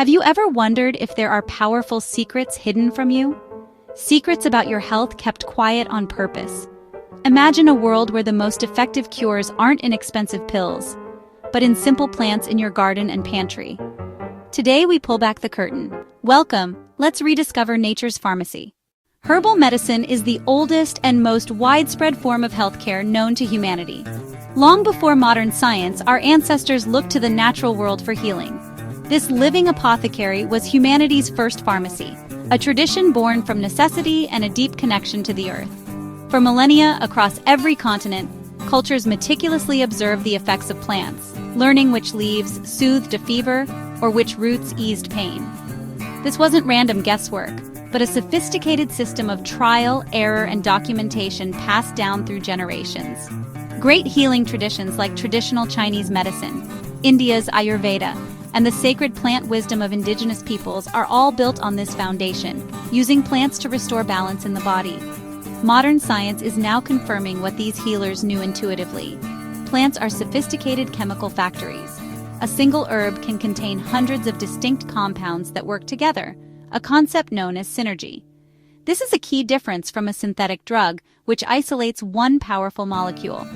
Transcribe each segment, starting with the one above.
Have you ever wondered if there are powerful secrets hidden from you? Secrets about your health kept quiet on purpose. Imagine a world where the most effective cures aren't in expensive pills, but in simple plants in your garden and pantry. Today we pull back the curtain. Welcome, let's rediscover nature's pharmacy. Herbal medicine is the oldest and most widespread form of healthcare known to humanity. Long before modern science, our ancestors looked to the natural world for healing. This living apothecary was humanity's first pharmacy, a tradition born from necessity and a deep connection to the earth. For millennia, across every continent, cultures meticulously observed the effects of plants, learning which leaves soothed a fever or which roots eased pain. This wasn't random guesswork, but a sophisticated system of trial, error, and documentation passed down through generations. Great healing traditions like traditional Chinese medicine, India's Ayurveda, and the sacred plant wisdom of indigenous peoples are all built on this foundation, using plants to restore balance in the body. Modern science is now confirming what these healers knew intuitively. Plants are sophisticated chemical factories. A single herb can contain hundreds of distinct compounds that work together, a concept known as synergy. This is a key difference from a synthetic drug, which isolates one powerful molecule.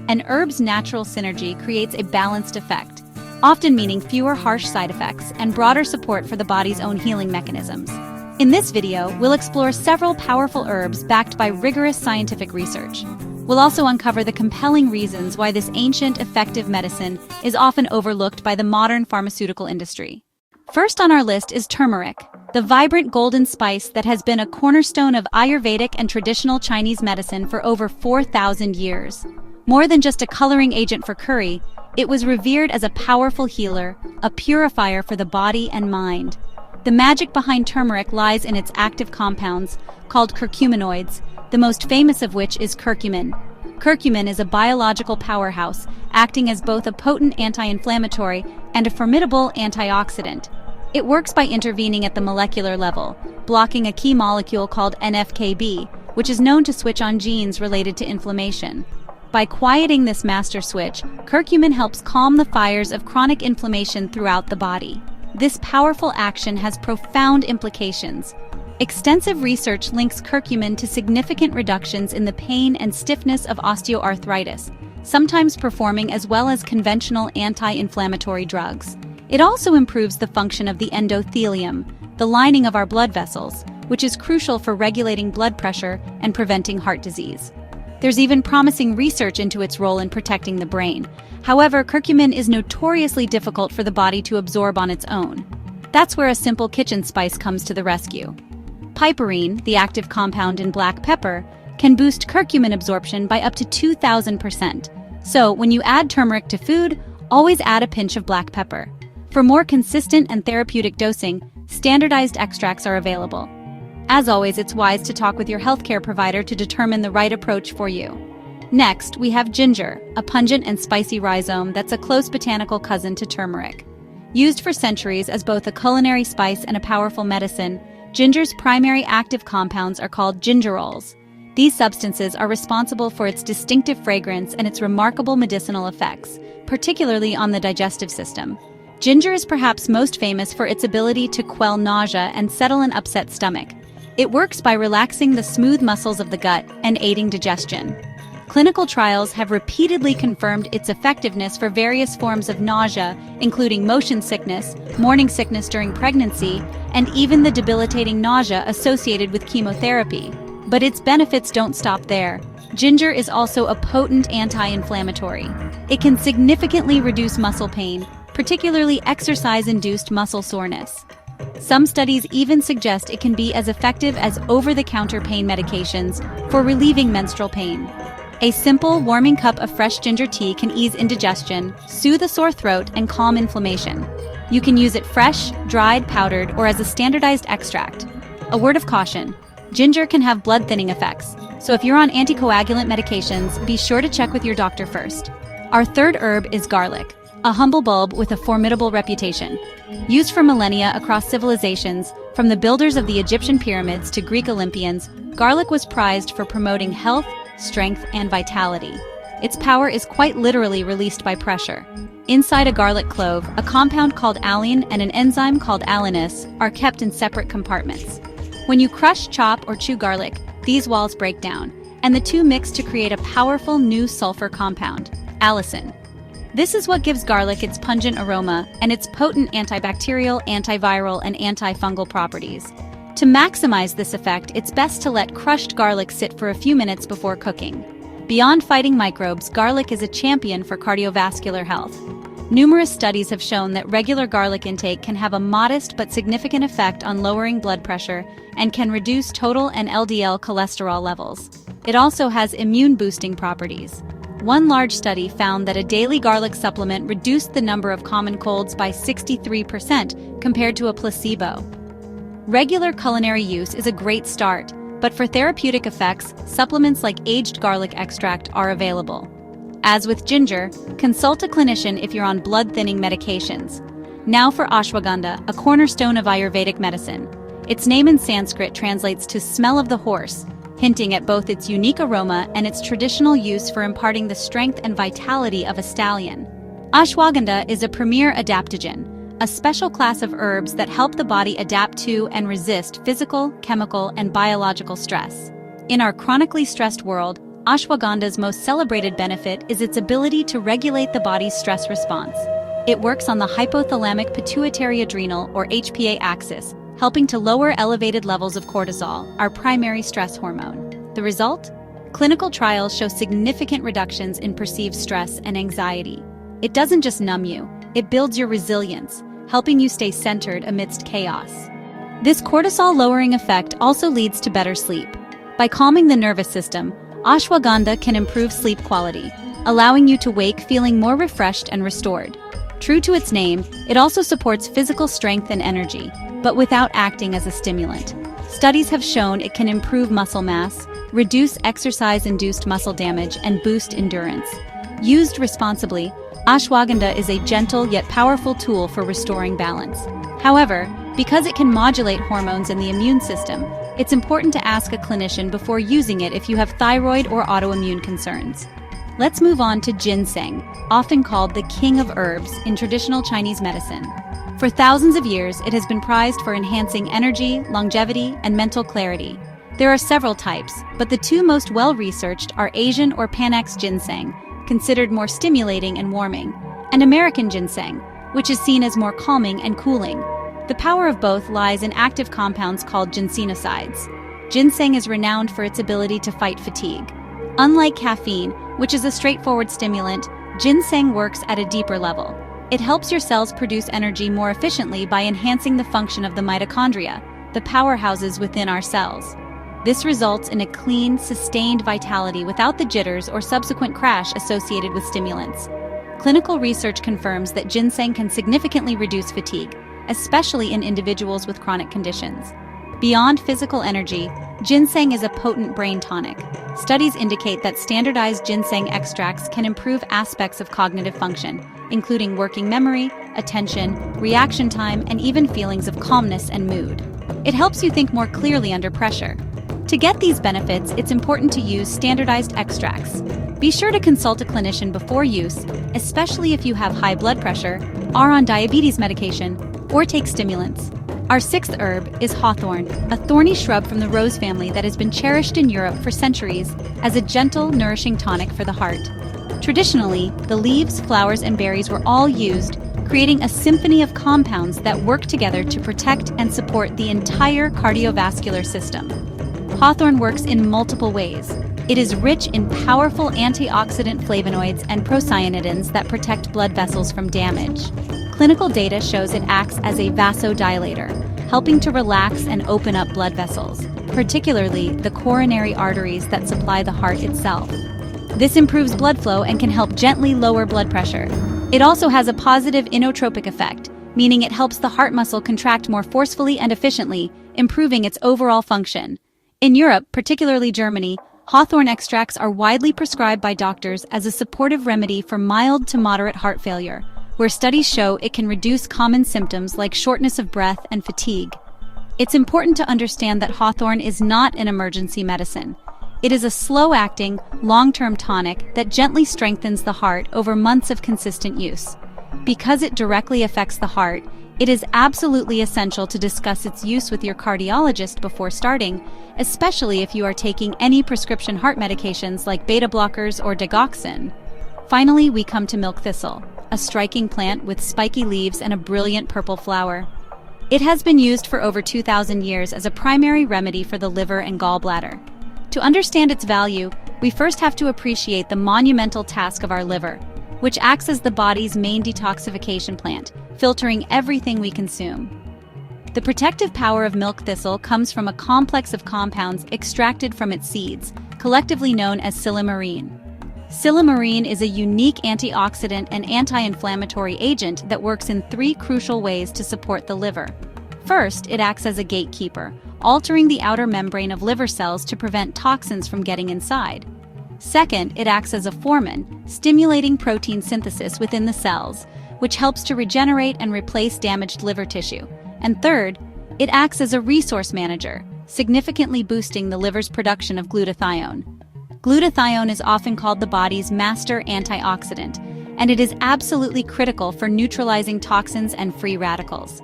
An herb's natural synergy creates a balanced effect, often meaning fewer harsh side effects and broader support for the body's own healing mechanisms. In this video, we'll explore several powerful herbs backed by rigorous scientific research. We'll also uncover the compelling reasons why this ancient, effective medicine is often overlooked by the modern pharmaceutical industry. First on our list is turmeric, the vibrant golden spice that has been a cornerstone of Ayurvedic and traditional Chinese medicine for over 4,000 years. More than just a coloring agent for curry, it was revered as a powerful healer, a purifier for the body and mind. The magic behind turmeric lies in its active compounds, called curcuminoids, the most famous of which is curcumin. Curcumin is a biological powerhouse, acting as both a potent anti-inflammatory and a formidable antioxidant. It works by intervening at the molecular level, blocking a key molecule called NF-κB, which is known to switch on genes related to inflammation. By quieting this master switch, curcumin helps calm the fires of chronic inflammation throughout the body. This powerful action has profound implications. Extensive research links curcumin to significant reductions in the pain and stiffness of osteoarthritis, sometimes performing as well as conventional anti-inflammatory drugs. It also improves the function of the endothelium, the lining of our blood vessels, which is crucial for regulating blood pressure and preventing heart disease. There's even promising research into its role in protecting the brain. However, curcumin is notoriously difficult for the body to absorb on its own. That's where a simple kitchen spice comes to the rescue. Piperine, the active compound in black pepper, can boost curcumin absorption by up to 2,000%. So, when you add turmeric to food, always add a pinch of black pepper. For more consistent and therapeutic dosing, standardized extracts are available. As always, it's wise to talk with your healthcare provider to determine the right approach for you. Next, we have ginger, a pungent and spicy rhizome that's a close botanical cousin to turmeric. Used for centuries as both a culinary spice and a powerful medicine, ginger's primary active compounds are called gingerols. These substances are responsible for its distinctive fragrance and its remarkable medicinal effects, particularly on the digestive system. Ginger is perhaps most famous for its ability to quell nausea and settle an upset stomach. It works by relaxing the smooth muscles of the gut and aiding digestion. Clinical trials have repeatedly confirmed its effectiveness for various forms of nausea, including motion sickness, morning sickness during pregnancy, and even the debilitating nausea associated with chemotherapy. But its benefits don't stop there. Ginger is also a potent anti-inflammatory. It can significantly reduce muscle pain, particularly exercise-induced muscle soreness. Some studies even suggest it can be as effective as over-the-counter pain medications for relieving menstrual pain. A simple, warming cup of fresh ginger tea can ease indigestion, soothe a sore throat, and calm inflammation. You can use it fresh, dried, powdered, or as a standardized extract. A word of caution: ginger can have blood-thinning effects, so if you're on anticoagulant medications, be sure to check with your doctor first. Our third herb is garlic, a humble bulb with a formidable reputation. Used for millennia across civilizations, from the builders of the Egyptian pyramids to Greek Olympians, garlic was prized for promoting health, strength, and vitality. Its power is quite literally released by pressure. Inside a garlic clove, a compound called alliin and an enzyme called allinase are kept in separate compartments. When you crush, chop, or chew garlic, these walls break down, and the two mix to create a powerful new sulfur compound, allicin. This is what gives garlic its pungent aroma and its potent antibacterial, antiviral, and antifungal properties. To maximize this effect, it's best to let crushed garlic sit for a few minutes before cooking. Beyond fighting microbes, garlic is a champion for cardiovascular health. Numerous studies have shown that regular garlic intake can have a modest but significant effect on lowering blood pressure and can reduce total and LDL cholesterol levels. It also has immune-boosting properties. One large study found that a daily garlic supplement reduced the number of common colds by 63% compared to a placebo. Regular culinary use is a great start, but for therapeutic effects, supplements like aged garlic extract are available. As with ginger, consult a clinician if you're on blood-thinning medications. Now for ashwagandha, a cornerstone of Ayurvedic medicine. Its name in Sanskrit translates to smell of the horse, hinting at both its unique aroma and its traditional use for imparting the strength and vitality of a stallion. Ashwagandha is a premier adaptogen, a special class of herbs that help the body adapt to and resist physical, chemical, and biological stress. In our chronically stressed world, ashwagandha's most celebrated benefit is its ability to regulate the body's stress response. It works on the hypothalamic pituitary adrenal or HPA axis, helping to lower elevated levels of cortisol, our primary stress hormone. The result? Clinical trials show significant reductions in perceived stress and anxiety. It doesn't just numb you, it builds your resilience, helping you stay centered amidst chaos. This cortisol-lowering effect also leads to better sleep. By calming the nervous system, ashwagandha can improve sleep quality, allowing you to wake feeling more refreshed and restored. True to its name, it also supports physical strength and energy, but without acting as a stimulant. Studies have shown it can improve muscle mass, reduce exercise-induced muscle damage, and boost endurance. Used responsibly, ashwagandha is a gentle yet powerful tool for restoring balance. However, because it can modulate hormones in the immune system, it's important to ask a clinician before using it if you have thyroid or autoimmune concerns. Let's move on to ginseng, often called the king of herbs in traditional Chinese medicine. For thousands of years, it has been prized for enhancing energy, longevity, and mental clarity. There are several types, but the two most well-researched are Asian or Panax ginseng, considered more stimulating and warming, and American ginseng, which is seen as more calming and cooling. The power of both lies in active compounds called ginsenosides. Ginseng is renowned for its ability to fight fatigue. Unlike caffeine, which is a straightforward stimulant, ginseng works at a deeper level. It helps your cells produce energy more efficiently by enhancing the function of the mitochondria, the powerhouses within our cells. This results in a clean, sustained vitality without the jitters or subsequent crash associated with stimulants. Clinical research confirms that ginseng can significantly reduce fatigue, especially in individuals with chronic conditions. Beyond physical energy, ginseng is a potent brain tonic. Studies indicate that standardized ginseng extracts can improve aspects of cognitive function, including working memory, attention, reaction time, and even feelings of calmness and mood. It helps you think more clearly under pressure. To get these benefits, it's important to use standardized extracts. Be sure to consult a clinician before use, especially if you have high blood pressure, are on diabetes medication, or take stimulants. Our sixth herb is hawthorn, a thorny shrub from the rose family that has been cherished in Europe for centuries as a gentle, nourishing tonic for the heart. Traditionally, the leaves, flowers, and berries were all used, creating a symphony of compounds that work together to protect and support the entire cardiovascular system. Hawthorn works in multiple ways. It is rich in powerful antioxidant flavonoids and procyanidins that protect blood vessels from damage. Clinical data shows it acts as a vasodilator, helping to relax and open up blood vessels, particularly the coronary arteries that supply the heart itself. This improves blood flow and can help gently lower blood pressure. It also has a positive inotropic effect, meaning it helps the heart muscle contract more forcefully and efficiently, improving its overall function. In Europe, particularly Germany, hawthorn extracts are widely prescribed by doctors as a supportive remedy for mild to moderate heart failure, where studies show it can reduce common symptoms like shortness of breath and fatigue. It's important to understand that hawthorn is not an emergency medicine. It is a slow-acting, long-term tonic that gently strengthens the heart over months of consistent use. Because it directly affects the heart, it is absolutely essential to discuss its use with your cardiologist before starting, especially if you are taking any prescription heart medications like beta blockers or digoxin. Finally, we come to milk thistle, a striking plant with spiky leaves and a brilliant purple flower. It has been used for over 2,000 years as a primary remedy for the liver and gallbladder. To understand its value, we first have to appreciate the monumental task of our liver, which acts as the body's main detoxification plant, filtering everything we consume. The protective power of milk thistle comes from a complex of compounds extracted from its seeds, collectively known as silymarin. Silymarin is a unique antioxidant and anti-inflammatory agent that works in 3 crucial ways to support the liver. First, it acts as a gatekeeper, altering the outer membrane of liver cells to prevent toxins from getting inside. Second, it acts as a foreman, stimulating protein synthesis within the cells, which helps to regenerate and replace damaged liver tissue. And third, it acts as a resource manager, significantly boosting the liver's production of glutathione. Glutathione is often called the body's master antioxidant, and it is absolutely critical for neutralizing toxins and free radicals.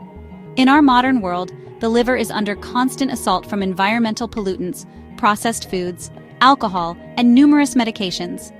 In our modern world, the liver is under constant assault from environmental pollutants, processed foods, alcohol, and numerous medications.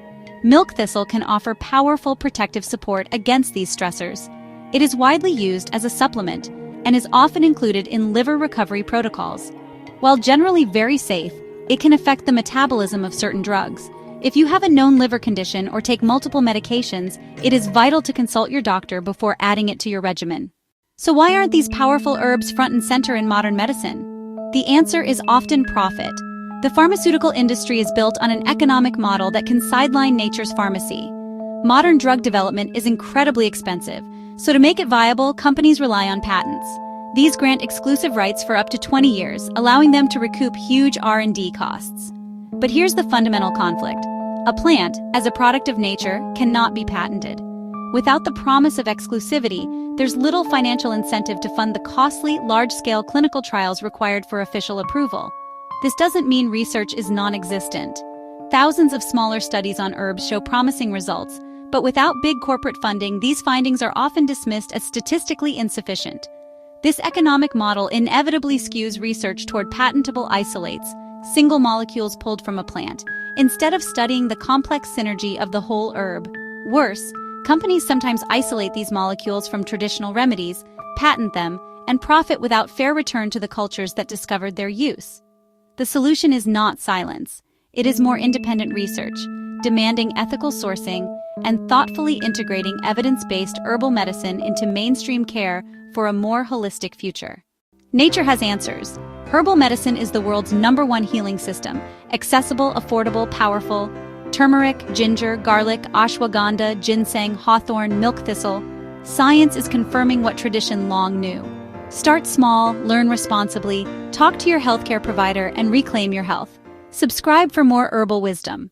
Milk thistle can offer powerful protective support against these stressors. It is widely used as a supplement and is often included in liver recovery protocols. While generally very safe, it can affect the metabolism of certain drugs. If you have a known liver condition or take multiple medications, it is vital to consult your doctor before adding it to your regimen. So why aren't these powerful herbs front and center in modern medicine? The answer is often profit. The pharmaceutical industry is built on an economic model that can sideline nature's pharmacy. Modern drug development is incredibly expensive, so to make it viable, companies rely on patents. These grant exclusive rights for up to 20 years, allowing them to recoup huge R&D costs. But here's the fundamental conflict. A plant, as a product of nature, cannot be patented. Without the promise of exclusivity, there's little financial incentive to fund the costly, large-scale clinical trials required for official approval. This doesn't mean research is non-existent. Thousands of smaller studies on herbs show promising results, but without big corporate funding, these findings are often dismissed as statistically insufficient. This economic model inevitably skews research toward patentable isolates, single molecules pulled from a plant, instead of studying the complex synergy of the whole herb. Worse, companies sometimes isolate these molecules from traditional remedies, patent them, and profit without fair return to the cultures that discovered their use. The solution is not silence. It is more independent research, demanding ethical sourcing, and thoughtfully integrating evidence-based herbal medicine into mainstream care for a more holistic future. Nature has answers. Herbal medicine is the world's #1 healing system, accessible, affordable, powerful. Turmeric, ginger, garlic, ashwagandha, ginseng, hawthorn, milk thistle. Science is confirming what tradition long knew. Start small, learn responsibly, talk to your healthcare provider, and reclaim your health. Subscribe for more herbal wisdom.